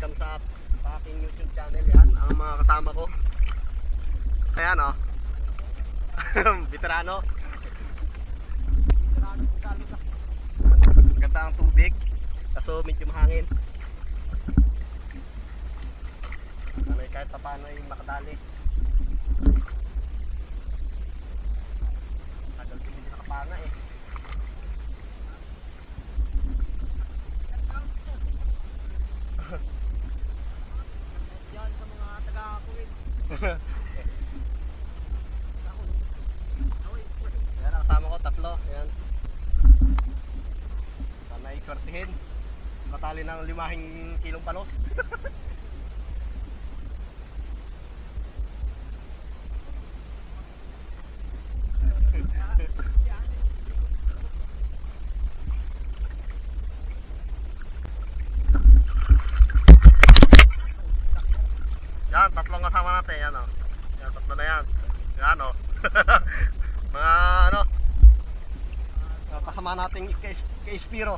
welcome sa aking YouTube channel. Yan, ang mga kasama ko. Ayan o. Veterano. Ganda ang tubig. Kaso medyo mahangin. Kahit pa paano ay makadali. Tagal ko hindi nakapana eh. Yan sa mga taga-kuwit. Yan ang kasama ko, tatlo. Yan. Sana i-swertihin. Matali ng 5 kilong palos. Yan, tatlong kasama natin, yan o. Yan, tatlo na yan. Yan o. Mga ano, kasama nating kay Spiro.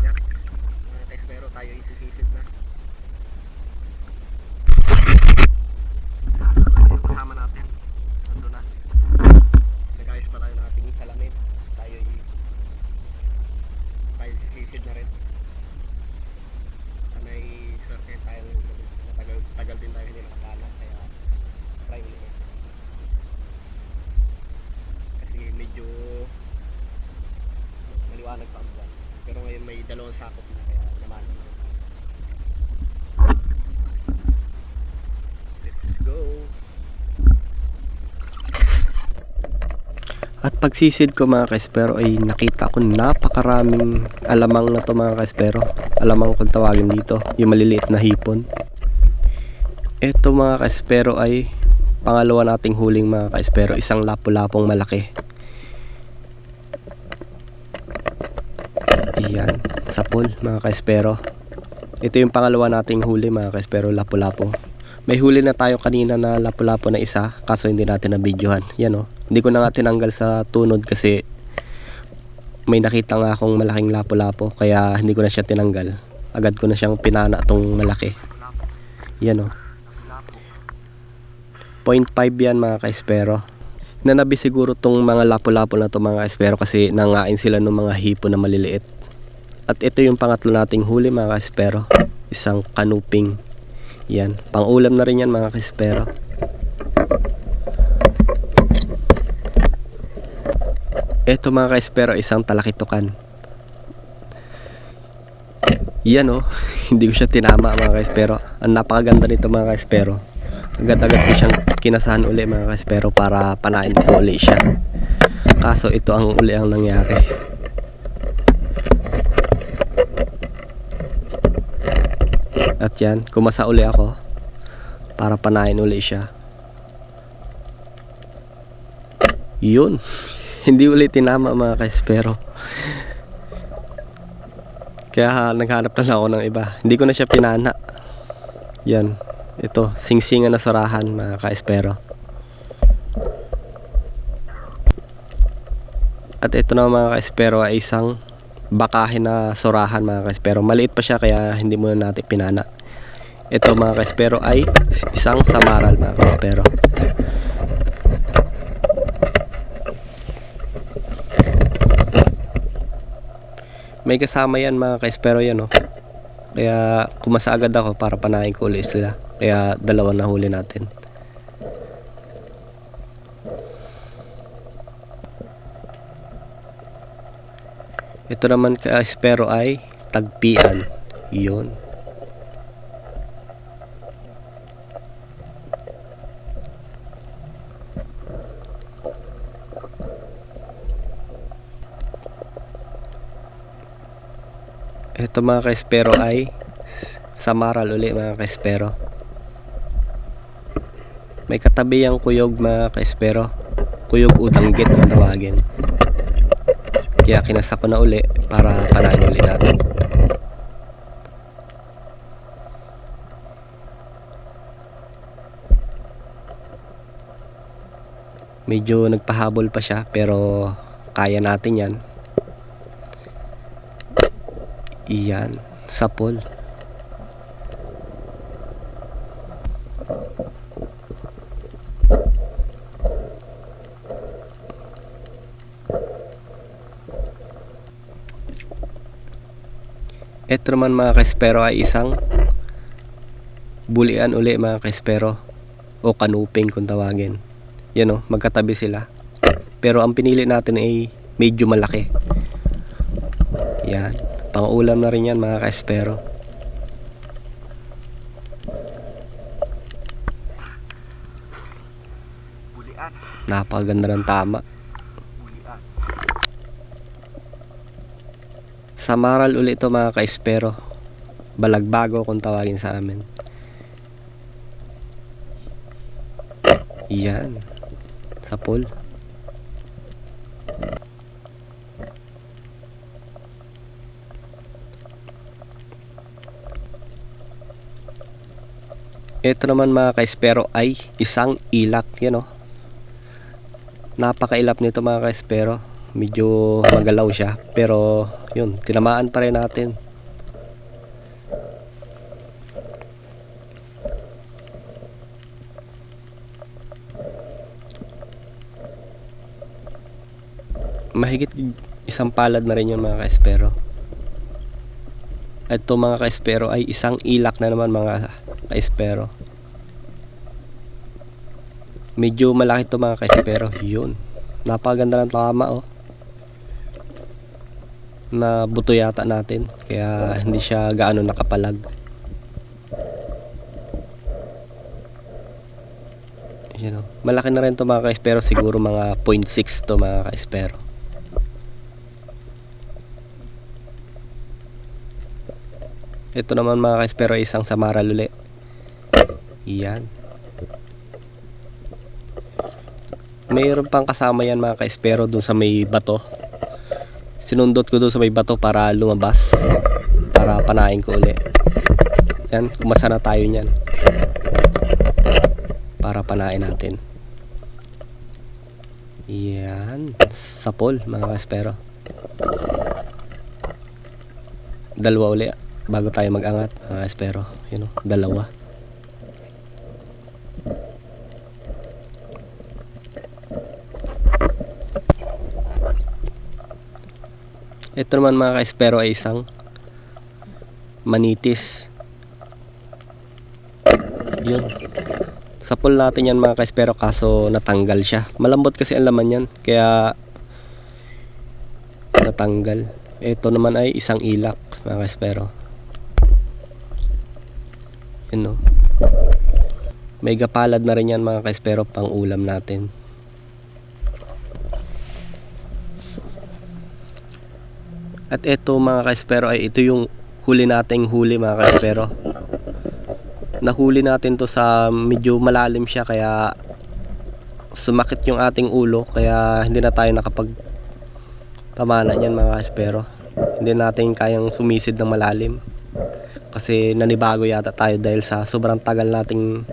Yan, kay Spiro tayo isisisid na. Kasama natin. Nandun na. Nag-ayos pa tayo ng ating salamin. Tayo sisisid na rin. Sana'y swerte tayo. Tagal din tayo hindi nakapana. Kaya try ulit. Kasi medyo maliwanag pa ang buwan. Pero ngayon may 2 sakop na kaya naman. Let's go! At pagsisid ko mga kaespero ay nakita ko napakaraming alamang na to mga kaespero. Alamang kung tawagin dito, yung maliliit na hipon. Ito mga kaespero ay pangalawa nating huling mga kaespero, isang lapu-lapong malaki. Iyan, sapol mga kaespero. Ito yung pangalawa nating huli mga kaespero, lapu-lapo. May huli na tayo kanina na lapu-lapo na isa, kaso hindi natin na-videohan. Yan o. Hindi ko na nga tinanggal sa tunod kasi may nakita nga akong malaking lapu-lapo, kaya hindi ko na siya tinanggal. Agad ko na siyang pinana tong malaki. Yan o. 0.5 yan mga kaespero. Nanabi siguro tong mga lapu-lapo na to mga kaespero kasi nangain sila ng mga hipon na maliliit. At ito yung pangatlo nating huli mga kaespero. Isang kanuping. Yan, pang-ulam na rin yan mga kaespero. Ito mga kaespero, isang talakitukan. Yan oh, hindi ko siya tinama mga kaespero. Ang napakaganda nito mga kaespero. Agad-agad ko siyang kinasahan uli mga kaespero para panain ko uli siya. Kaso ito ang uli ang nangyari. At yan, kumasa uli ako para panain uli siya. Yun. Hindi ulit tinama mga kaespero. Kaya naghanap na lang ako ng iba. Hindi ko na siya pinana. Yan. Ito, singsingan na sarahan mga kaespero. At ito na mga kaespero ay isang bakahin na surahan mga kaespero. Maliit pa siya kaya hindi muna natin pinana. Ito mga kaespero ay isang samaral mga kaespero. May kasama yan mga kaespero yan oh. Kaya kumasa agad ako para panahin ko ulit sila. Kaya 2 na huli natin. Ito naman kaespero ay tagpian. Yun. Ito mga kaespero ay samaral uli mga kaespero. May katabi ang kuyog mga kaespero. Kuyog udanggit kung tawagin. Kaya kinasa ko na uli para panain uli natin. Medyo nagpahabol pa siya pero kaya natin yan. Iyan, sapol. Ito naman mga kaespero ay isang bulian uli mga kaespero, o kanuping kung tawagin. Yan o, magkatabi sila. Pero ang pinili natin ay medyo malaki. Yan, pang-ulam na rin yan mga kaespero. Bulian. Napakaganda ng tama. Bulian. Samaral ulit ito mga kaespero. Balagbago kung tawagin sa amin. Yan, sapol. Ito naman mga kaespero ay isang ilak. Yan o, napakailap nito mga kaespero. Medyo magalaw siya pero yun, tinamaan pa rin natin. Mahigit isang palad na rin yun mga kaespero. Ito mga kaespero ay isang ilak na naman mga kaespero. Medyo malaki ito mga kaespero. Yun, napakaganda ng tama oh. Na buto yata natin kaya hindi siya gaano nakapalag. Yan oh. Malaki na rin ito mga kaespero. Siguro mga 0.6 to mga kaespero. Ito naman mga kaespero ay isang samaral uli. Yan. Mayroon pang kasama yan mga kaespero dun sa may bato. Sinundot ko dun sa may bato para lumabas, para panain ko uli. Yan, kumasa na tayo nyan para panain natin. Yan, sapol mga kaespero. Dalawa uli bago tayo mag-angat mga kaespero. Yun o, dalawa. Ito naman mga kaespero ay isang manitis. Yun, sapol natin yan mga kaespero kaso natanggal siya. Malambot kasi ang laman yan kaya natanggal. Ito naman ay isang ilak mga kaespero. Yun o, may gapalad na rin yan mga kaespero, pang ulam natin. At ito mga kaespero ay ito yung huli nating huli mga kaespero. Nahuli natin to sa medyo malalim siya kaya sumakit yung ating ulo kaya hindi na tayo nakapag pamana niyan mga kaespero. Hindi natin kayang sumisid ng malalim kasi nanibago yata tayo dahil sa sobrang tagal nating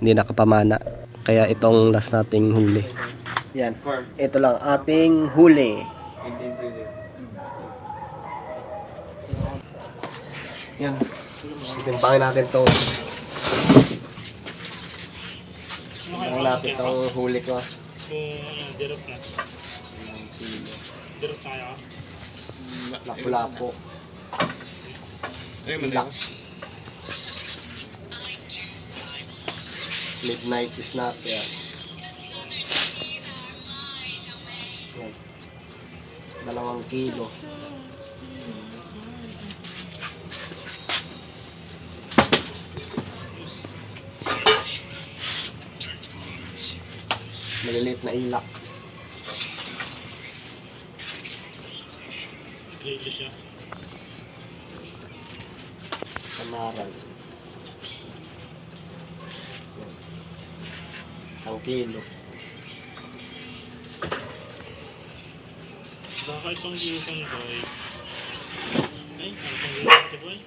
hindi nakapamana. Kaya itong last nating huli. Yan, ito lang ating huli. Yan, timpangin natin to. Timpangin natin itong huli ko. Dirok na. Dirok na kaya. Lapu-lapo. Ilak. Midnight is not yan. Yan. 2 kilo. Maliliit na ilak. Late siya. Samaral. 1 kilo. Baka itong gilitang boy. Ay, itong gilitang boy.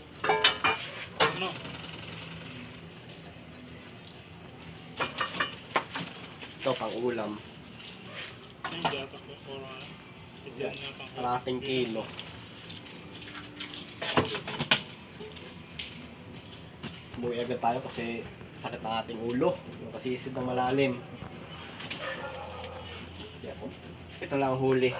Ano? Ito pang ulam. Hindi ata ko. Or hindi niya pang Kalahating kilo. Buhay agad tayo kasi sakit ng ating ulo. Yung kasisid ng malalim. Yan, oh. Ito lang ang huli.